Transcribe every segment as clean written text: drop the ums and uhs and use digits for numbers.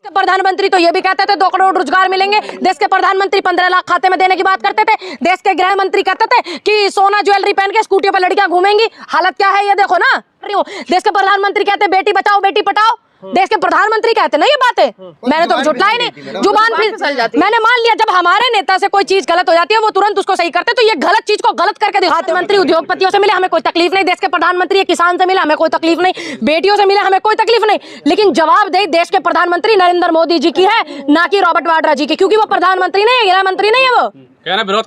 प्रधानमंत्री तो ये भी कहते थे 2 करोड़ रोजगार मिलेंगे। देश के प्रधानमंत्री 15 लाख खाते में देने की बात करते थे। देश के गृह मंत्री कहते थे कि सोना ज्वेलरी पहन के स्कूटियों पर लड़कियां घूमेंगी। हालत क्या है ये देखो ना। देश के प्रधानमंत्री कहते बेटी बचाओ बेटी पढ़ाओ। देश के प्रधानमंत्री कहते ना ये बातें। मैंने तो झुटलाई नहीं, जुबान फिसल जाती। मैंने मान लिया जब हमारे नेता से कोई चीज गलत हो जाती है वो तुरंत उसको सही करते, तो ये गलत चीज को गलत करके दिखाते। मंत्री उद्योगपतियों से मिले हमें कोई तकलीफ नहीं, देश के प्रधानमंत्री किसान से मिले हमें कोई तकलीफ नहीं, बेटियों से मिले हमें कोई तकलीफ नहीं, लेकिन जवाबदेही देश के प्रधानमंत्री नरेंद्र मोदी जी की है, ना कि रॉबर्ट वाड्रा जी की, क्योंकि वो प्रधानमंत्री नहीं है, गृह मंत्री नहीं है, वो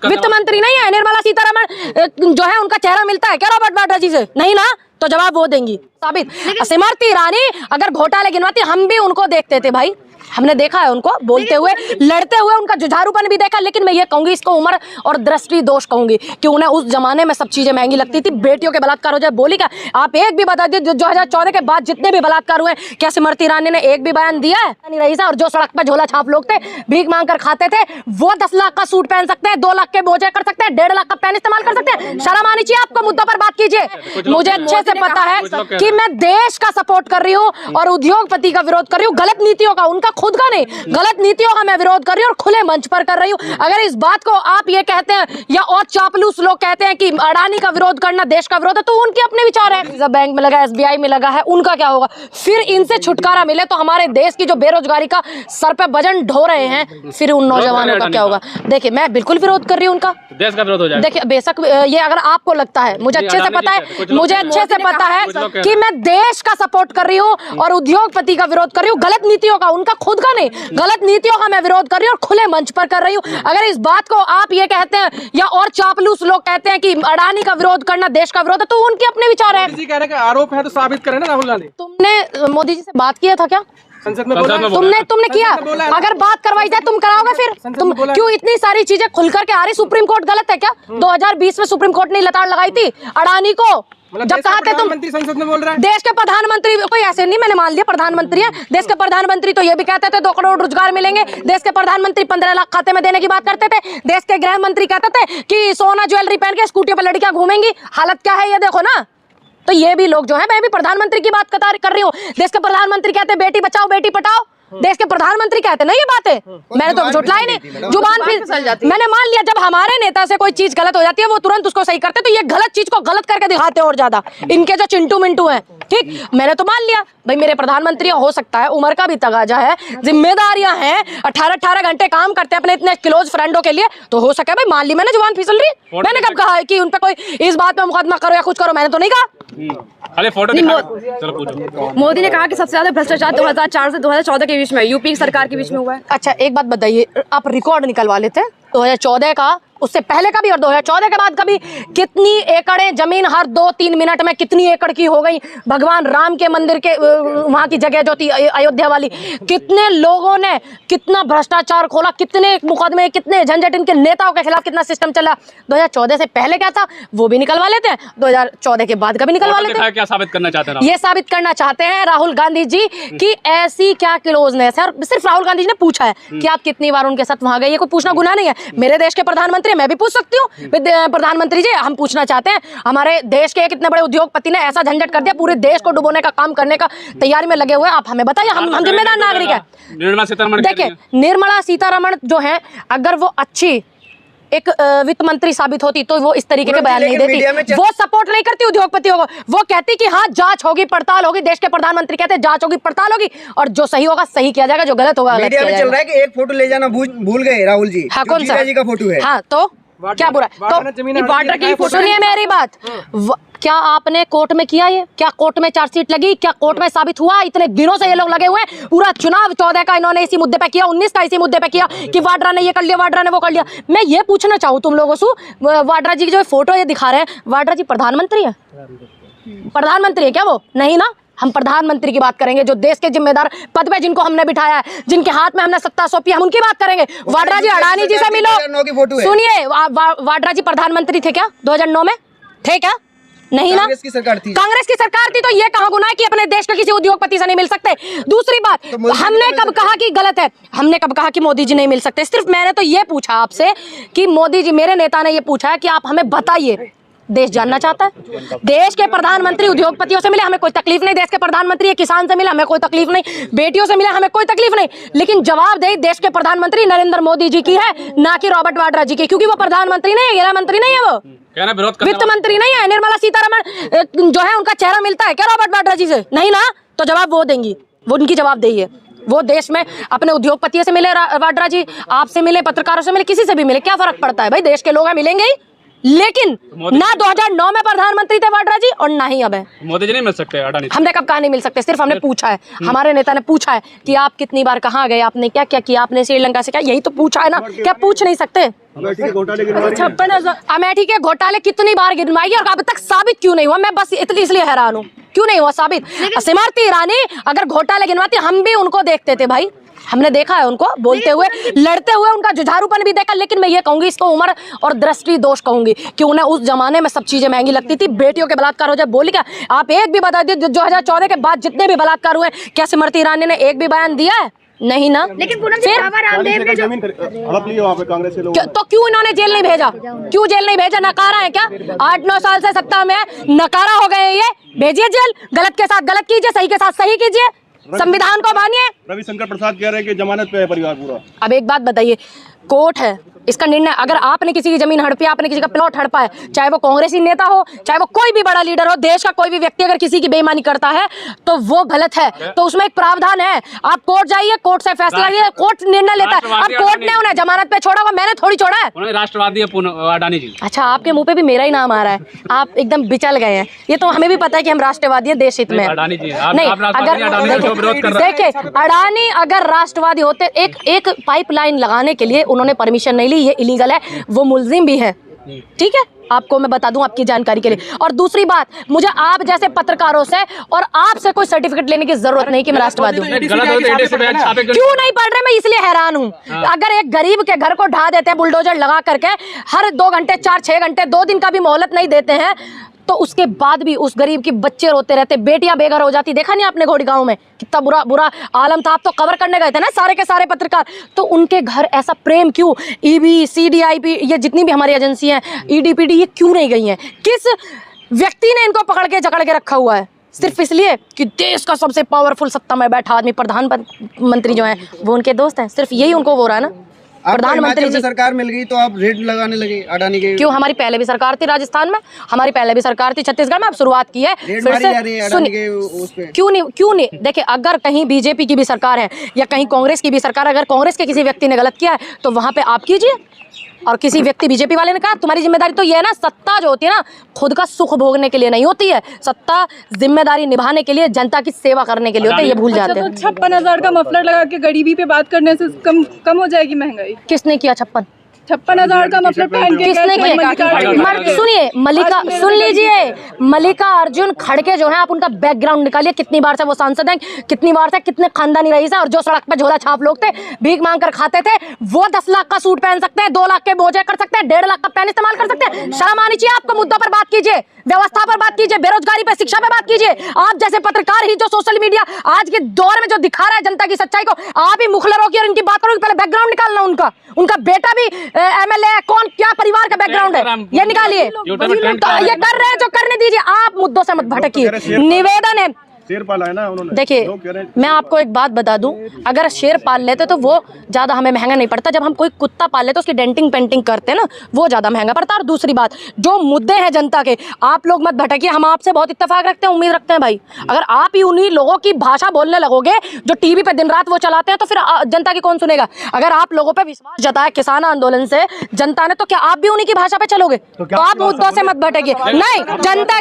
वित्त मंत्री नहीं है। निर्मला सीतारमण जो है उनका चेहरा मिलता है क्या रॉबर्ट वाड्रा जी से? नहीं ना, तो जवाब वो देंगी साबित। स्मृति ईरानी अगर घोटाले गिनवाती हम भी उनको देखते थे भाई, हमने देखा है उनको बोलते हुए लड़ते हुए, उनका जुझारूपन भी देखा, लेकिन मैं ये कहूंगी इसको उम्र और दृष्टि दोष कहूंगी कि उन्हें उस जमाने में सब चीजें महंगी लगती थी। बेटियों के बलात्कार हो जाए बोली क्या? आप एक भी बता दीजिए 2014 के बाद जितने भी बलात्कार हुए क्या स्मृति ईरानी ने एक भी बयान दिया है? नहीं रही था। और जो सड़क पर झोला छाप लोग थे भीख मांग कर खाते थे वो 10 लाख का सूट पहन सकते हैं, 2 लाख के बोझे कर सकते हैं, 1.5 लाख का पेन इस्तेमाल कर सकते हैं। शर्म आनी चाहिए आपको, मुद्दों पर बात कीजिए। मुझे अच्छे से पता है कि मैं देश का सपोर्ट कर रही हूँ और उद्योगपति का विरोध कर रही हूँ, गलत नीतियों का, उनका खुद का नहीं, गलत नीतियों का मैं विरोध कर रही हूँ और खुले मंच पर कर रही हूँ। अगर इस बात को आप ये कहते हैं या और चापलूस लोग कहते हैं कि अडानी का विरोध करना देश का विरोध है, तो उनके अपने विचार है। रिजर्व बैंक में लगा, SBI में लगा है, उनका क्या होगा? फिर इनसे छुटकारा मिले तो हमारे देश की जो बेरोजगारी का सर पे वजन ढो रहे हैं, फिर उन नौजवानों का क्या होगा? देखिए मैं बिल्कुल विरोध कर रही हूँ उनका, देश का विरोध हो जाए। देखिए बेशक ये अगर आपको लगता है, मुझे अच्छे से पता है, मुझे अच्छे से पता है कि मैं देश का सपोर्ट कर रही हूँ और उद्योगपति का विरोध कर रही हूँ, गलत नीतियों का, उनका खुद का नहीं, गलत नीतियों का मैं विरोध कर रही हूँ और खुले मंच पर कर रही हूँ। अगर इस बात को आप ये कहते हैं या और चापलूस लोग कहते हैं कि अडानी का विरोध करना देश का विरोध है, तो उनके अपने विचार है। कह रहे हैं आरोप है तो साबित करें ना राहुल गांधी। तुमने मोदी जी से बात किया था क्या? संसद में बोला, तुमने किया? अगर बात करवाई जाए तुम कराओगे? फिर तुम क्यों इतनी सारी चीजें खुलकर के आ रही? सुप्रीम कोर्ट गलत है क्या? 2020 में सुप्रीम कोर्ट ने लताड़ लगाई थी अडानी को, जब कहा थे तुम संसद में बोल रहे हैं देश के प्रधानमंत्री, कोई ऐसे नहीं, मैंने मान लिया प्रधानमंत्री है। देश के प्रधानमंत्री तो ये भी कहते थे 2 करोड़ रोजगार मिलेंगे। देश के प्रधानमंत्री 15 लाख खाते में देने की बात करते थे। देश के गृह मंत्री कहते थे कि सोना ज्वेलरी पहन के स्कूटियों पर लड़कियां घूमेंगी। हालत क्या है ये देखो ना। तो ये भी लोग जो है, मैं भी प्रधानमंत्री की बात कर रही हूँ। देश के प्रधानमंत्री कहते बेटी बचाओ बेटी पढ़ाओ। देश के प्रधानमंत्री कहते ना ये बातें। मैंने तो झुटलाई नहीं, जुबान फिसल जाती। मैंने मान लिया जब हमारे नेता से कोई चीज गलत हो जाती है वो तुरंत उसको सही करते, तो ये गलत चीज को गलत करके दिखाते हैं और ज्यादा। इनके जो चिंटू मिंटू हैं, ठीक, मैंने तो मान लिया भाई मेरे प्रधानमंत्री हो सकता है उम्र का भी तगाजा है, जिम्मेदारियां हैं, 18-18 घंटे काम करते हैं अपने इतने क्लोज फ्रेंडों के लिए, तो हो सके भाई मान ली मैंने, जुबान फिसल रही। मैंने कब कहा कि उन पे कोई इस बात में मुकदमा करो या कुछ करो? मैंने तो नहीं कहा। मोदी ने कहा कि सबसे ज्यादा भ्रष्टाचार 2004 से 2014 के बीच में, यूपी की सरकार के बीच में हुआ है। अच्छा एक बात बताइए, आप रिकॉर्ड निकलवा लेते 2014 का, उससे पहले का भी और 2014 के बाद का भी, कितनी एकड़ें जमीन हर 2-3 मिनट में कितनी एकड़ की हो गई? भगवान राम के मंदिर के वहां की जगह जो थी अयोध्या वाली, कितने लोगों ने कितना भ्रष्टाचार खोला, कितने मुकदमे, कितने झंझट, इनके नेताओं के खिलाफ कितना सिस्टम चला। 2014 से पहले क्या था वो भी निकलवा लेते हैं, 2014 के बाद का भी निकलवा लेते हैं। क्या साबित करना चाहते हैं? ये साबित करना चाहते हैं राहुल गांधी जी की ऐसी क्या क्लोजनेस है। और सिर्फ राहुल गांधी जी ने पूछा है कि आप कितनी बार उनके साथ वहां गए, ये कोई पूछना गुनाह नहीं है। मेरे देश के प्रधानमंत्री, मैं भी पूछ सकती हूँ प्रधानमंत्री जी, हम पूछना चाहते हैं, हमारे देश के कितने बड़े उद्योगपति ने ऐसा झंझट कर दिया, पूरे देश को डुबोने का काम करने का तैयारी में लगे हुए, आप हमें बताइए, हम जिम्मेदार नागरिक है। देखिए निर्मला सीतारमण जो है, अगर वो अच्छी एक वित्त मंत्री साबित होती तो वो इस तरीके के बयान नहीं देती। वो सपोर्ट नहीं करती उद्योगपतियों को, वो कहती कि हाँ जांच होगी पड़ताल होगी। देश के प्रधानमंत्री कहते हैं जांच होगी पड़ताल होगी और जो सही होगा सही किया जाएगा, जो गलत होगा गलत किया जाएगा। चल रहा है कि एक फोटो ले जाना भूल गए राहुल जी। हाँ कौन सा? जी का फोटो है। हाँ तो क्या बुरा? तो वाड्रा की फोटो, सुनिए मेरी बात, क्या आपने कोर्ट में किया ये? क्या कोर्ट में चार्जशीट लगी? क्या कोर्ट में साबित हुआ? इतने दिनों से ये लोग लगे हुए हैं, पूरा चुनाव 14 का इन्होंने इसी मुद्दे पे किया, 19 का इसी मुद्दे पे किया कि वाड्रा ने ये कर लिया, वाड्रा ने वो कर लिया। मैं ये पूछना चाहूँ तुम लोगों से, वाड्रा जी की जो फोटो ये दिखा रहे हैं, वाड्रा जी प्रधानमंत्री है? प्रधानमंत्री है क्या वो? नहीं ना। हम प्रधानमंत्री की बात करेंगे, जो देश के जिम्मेदार पद पे जिनको हमने बिठाया है, जिनके हाथ में हमने सत्ता सौंपी, हम उनकी बात करेंगे। वाड्रा जी अडानी जी से मिलो। सुनिए, वाड्रा जी प्रधानमंत्री थे क्या 2009 में? थे क्या? नहीं ना। कांग्रेस की सरकार थी। कांग्रेस की सरकार थी, तो ये कहाँ गुनाह है कि अपने देश के किसी उद्योगपति से नहीं मिल सकते? दूसरी बात, हमने कब कहा कि गलत है? हमने कब कहा कि मोदी जी नहीं मिल सकते? सिर्फ मैंने तो ये पूछा आपसे कि मोदी जी, मेरे नेता ने ये पूछा है कि आप हमें बताइए देश जानना चाहता है। देश के प्रधानमंत्री उद्योगपतियों से मिले, हमें कोई तकलीफ नहीं। देश के प्रधानमंत्री किसान से मिले, हमें कोई तकलीफ नहीं। बेटियों से मिले, हमें कोई तकलीफ नहीं। लेकिन जवाबदेही देश के प्रधानमंत्री नरेंद्र मोदी जी की है, ना कि रॉबर्ट वाड्रा जी की, क्योंकि वो प्रधानमंत्री नहीं है, गृह मंत्री नहीं है, वो वित्त मंत्री नहीं है। निर्मला सीतारमण जो है उनका चेहरा मिलता है क्या रॉबर्ट वाड्रा जी से? नहीं ना, तो जवाब वो देंगी, वो उनकी जवाबदेही है। वो देश में अपने उद्योगपतियों से मिले वाड्रा जी, आपसे मिले, पत्रकारों से मिले, किसी से भी मिले, क्या फर्क पड़ता है भाई? देश के लोग हैं, मिलेंगे ही। लेकिन ना 2009 में प्रधानमंत्री थे वाड्रा जी और ना ही अब है। मोदी जी नहीं मिल सकते अडानी? हमने कब कहा नहीं मिल सकते? सिर्फ हमने पूछा है, हमारे नेता ने पूछा है कि आप कितनी बार कहाँ गए, आपने क्या क्या किया, आपने श्रीलंका से क्या, यही तो पूछा है ना। क्या पूछ नहीं सकते? अमेठी के घोटाले कितनी बार गिनवाई और अब तक साबित क्यों नहीं हुआ? मैं बस इसलिए हैरान हूँ, क्यों नहीं हुआ साबित? स्मृति ईरानी अगर घोटाले गिनवाती, हम भी उनको देखते थे भाई, हमने देखा है उनको बोलते हुए, लड़ते हुए, उनका जुझारूपन भी देखा। लेकिन मैं ये कहूंगी, इसको उम्र और दृष्टि दोष कहूंगी कि उन्हें उस जमाने में सब चीजें महंगी लगती थी। बेटियों के बलात्कार हो जाए, बोली क्या? आप एक भी बता दीजिए 2014 के बाद जितने भी बलात्कार हुए, क्या स्मृति ईरानी ने एक भी बयान दिया है? नहीं ना। लेकिन फिर तो क्यों इन्होंने जेल नहीं भेजा? क्यों जेल नहीं भेजा? नकारा है क्या? 8-9 साल से सत्ता में नकारा हो गए ये, भेजिए जेल। गलत के साथ गलत कीजिए, सही के साथ सही कीजिए, संविधान को मानिए। रविशंकर प्रसाद कह रहे हैं कि जमानत पे है परिवार पूरा। अब एक बात बताइए, कोर्ट है, इसका निर्णय, अगर आपने किसी की जमीन हड़पी, आपने किसी का प्लॉट हड़पा है, चाहे वो कांग्रेसी नेता हो, चाहे वो कोई भी बड़ा लीडर हो, देश का कोई भी व्यक्ति अगर किसी की बेईमानी करता है तो वो गलत है, तो उसमें एक प्रावधान है। आप कोर्ट जाइए, कोर्ट से फैसला लीजिए, कोर्ट निर्णय लेता है। अब कोर्ट ने उन्हें जमानत पे छोड़ा, मैंने थोड़ी छोड़ा है। राष्ट्रवादी अडानी जी। अच्छा, आपके मुंह पे भी मेरा ही नाम आ रहा है, आप एकदम बिचल गए हैं। ये तो हमें भी पता है कि हम राष्ट्रवादी हैं, देश हित में। नहीं, अगर देखिए अडानी अगर राष्ट्रवादी होते, एक पाइपलाइन लगाने के लिए उन्होंने परमिशन नहीं ली, ये इलीगल है, वो मुल्जिम भी है, ठीक है? आपको मैं बता दूं आपकी जानकारी के लिए। और दूसरी बात, मुझे आप जैसे पत्रकारों से और आपसे कोई सर्टिफिकेट लेने की जरूरत नहीं कि मैं राष्ट्रवादी हूं। क्यों नहीं पढ़ रहे? मैं इसलिए हैरान हूं। अगर एक गरीब के घर को ढा देते हैं बुलडोजर लगा करके, हर 2 घंटे 4-6 घंटे 2 दिन का भी मोहलत नहीं देते हैं, तो उसके बाद भी उस गरीब की बच्चे रोते रहते, बेटियां बेघर हो जाती। देखा नहीं आपने घोड़ी गांव में कितना बुरा आलम था? आप तो कवर करने गए थे ना सारे के सारे पत्रकार, तो उनके घर ऐसा प्रेम क्यों? ईबी, सीडीआईपी, ये जितनी भी हमारी एजेंसी हैं, ईडीपीडी, ये क्यों नहीं गई हैं? किस व्यक्ति ने इनको पकड़ के जकड़ के रखा हुआ है? सिर्फ इसलिए कि देश का सबसे पावरफुल सत्ता में बैठा आदमी प्रधानमंत्री जो है वो उनके दोस्त हैं। सिर्फ यही उनको हो रहा है ना। प्रधानमंत्री जी सरकार मिल गई तो आप रेड लगाने लगे अडानी के। क्यों? हमारी पहले भी सरकार थी राजस्थान में, हमारी पहले भी सरकार थी छत्तीसगढ़ में, अब शुरुआत की है फिर से। सुनिए, क्यों नहीं? देखिए, अगर कहीं बीजेपी की भी सरकार है या कहीं कांग्रेस की भी सरकार, अगर कांग्रेस के किसी व्यक्ति ने गलत किया है तो वहां पे आप कीजिए, और किसी व्यक्ति बीजेपी वाले ने कहा तुम्हारी जिम्मेदारी तो ये है ना, सत्ता जो होती है ना खुद का सुख भोगने के लिए नहीं होती है, सत्ता जिम्मेदारी निभाने के लिए, जनता की सेवा करने के लिए होती है, ये भूल जाते हैं। 56,000 का मफलर लगा के गरीबी पे बात करने से कम हो जाएगी महंगाई? किसने किया 56,000 का मफलर पहन के? किसने किया? सुनिए, मल्लिका, सुन लीजिए, मल्लिका अर्जुन खड़गे जो है, आप उनका बैकग्राउंड निकालिए, कितनी बार से वो सांसद हैं, कितनी बार से, कितने खानदानी रईस हैं, और जो सड़क पे झोला छाप लोग थे, भीख मांग कर खाते थे, वो 10 लाख का सूट पहन सकते हैं, 2 लाख के मोजे कर सकते हैं, 1.5 लाख का पेन इस्तेमाल कर सकते हैं। शर्म आनी चाहिए आपको। मुद्दों पर बात कीजिए, व्यवस्था पर बात कीजिए, बेरोजगारी पर, शिक्षा पे बात कीजिए। आप जैसे पत्रकार ही जो सोशल मीडिया आज के दौर में जो दिखा रहा है जनता की सच्चाई को, आप ही मुखलरों की और इनकी बात करोगे। पहले बैकग्राउंड निकालना उनका बेटा भी एमएलए है, कौन क्या परिवार का बैकग्राउंड है ये निकालिए। तो ये कर रहे हैं जो करने दीजिए, आप मुद्दों से मत भटकिए। निवेदन है, शेर पाला है ना उन्होंने। देखिए, मैं आपको एक बात बता दूं, अगर शेर पाल लेते तो वो ज़्यादा हमें महंगा नहीं पड़ता। जब हम कोई कुत्ता पाल लेते तो उसकी डेंटिंग पेंटिंग करते हैं ना, वो ज़्यादा महंगा पड़ता है। और दूसरी बात, जो मुद्दे हैं जनता के, आप लोग मत भटकिए। हम आपसे बहुत इत्तेफाक रखते हैं, उम्मीद रखते हैं भाई। अगर आप ही उन्हीं लोगों की भाषा बोलने लगोगे जो टीवी पे दिन रात वो चलाते हैं, तो फिर जनता की कौन सुनेगा? अगर आप लोगों पर विश्वास जताया किसान आंदोलन से जनता ने, तो क्या आप भी उन्हीं की भाषा पे चलोगे? तो आप मुद्दों से मत भटकिए। नहीं, जनता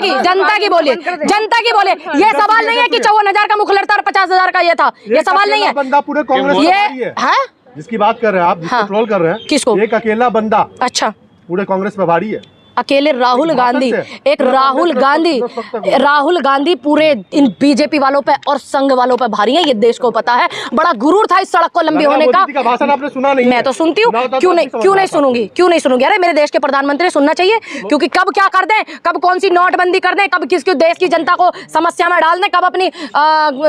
की बोलिए, जनता की बोलिए। ये सवाल नहीं है कि 54,000 मुखलर था और 50,000 का ये था, ये सवाल नहीं है। बंदा पूरे कांग्रेस ये है जिसकी बात कर रहे हैं आप, जिसको ट्रोल कर रहे हैं, किसको? एक अकेला बंदा अच्छा पूरे कांग्रेस पे भारी है। अकेले राहुल गांधी, एक राहुल गांधी पूरे इन बीजेपी वालों पे और संघ वालों पे भारी है, ये देश को पता है। बड़ा गुरूर था इस सड़क को लंबी होने का। भाषण आपने सुना नहीं? मैं तो सुनती हूँ, क्यों नहीं सुनूंगी? अरे मेरे देश के प्रधानमंत्री सुनना चाहिए, क्योंकि कब क्या कर दें, कब कौन सी नोटबंदी कर दें, कब किसकी देश की जनता को समस्या में डाल दें, कब अपनी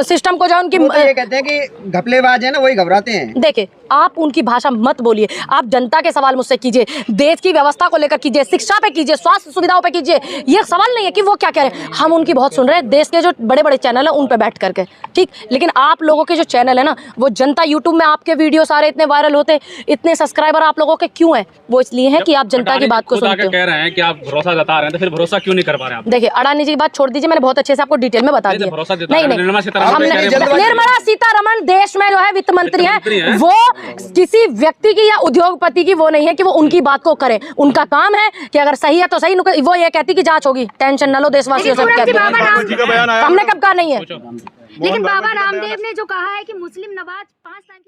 सिस्टम को जो उनकी ये कहते हैं कि घपलेबाज है ना, वही घबराते हैं। देखिए, आप उनकी भाषा मत बोलिए, आप जनता के सवाल मुझसे कीजिए, देश की व्यवस्था को लेकर कीजिए, शिक्षा पे कीजिए, स्वास्थ्य सुविधाओं पे कीजिए। ये सवाल नहीं है कि वो क्या कह रहे हैं, हम उनकी बहुत सुन रहे हैं, देश के जो बड़े बड़े चैनल है उन पे बैठ करके, ठीक। लेकिन आप लोगों के जो चैनल है ना, वो जनता यूट्यूब में आपके वीडियो सारे इतने वायरल होते, इतने सब्सक्राइबर आप लोगों के क्यों है? वो इसलिए है कि आप जनता की बात को सुनते हो। कह रहे हैं कि आप भरोसा जता रहे हैं, तो फिर भरोसा क्यों नहीं कर पा रहे हैं? देखिए, अडानी जी की बात छोड़ दीजिए, मैंने बहुत अच्छे से आपको डिटेल में बता दिया। नहीं, निर्मला सीतारमण देश में जो है वित्त मंत्री है, वो किसी व्यक्ति की या उद्योगपति की वो नहीं है कि वो उनकी बात को करे। उनका काम है कि अगर सही है तो सही, वो ये कहती कि जांच होगी, टेंशन न लो देशवासियों से। हमने कब कहा नहीं है? लेकिन बाबा रामदेव ने जो कहा है कि मुस्लिम नवाज 5 टाइम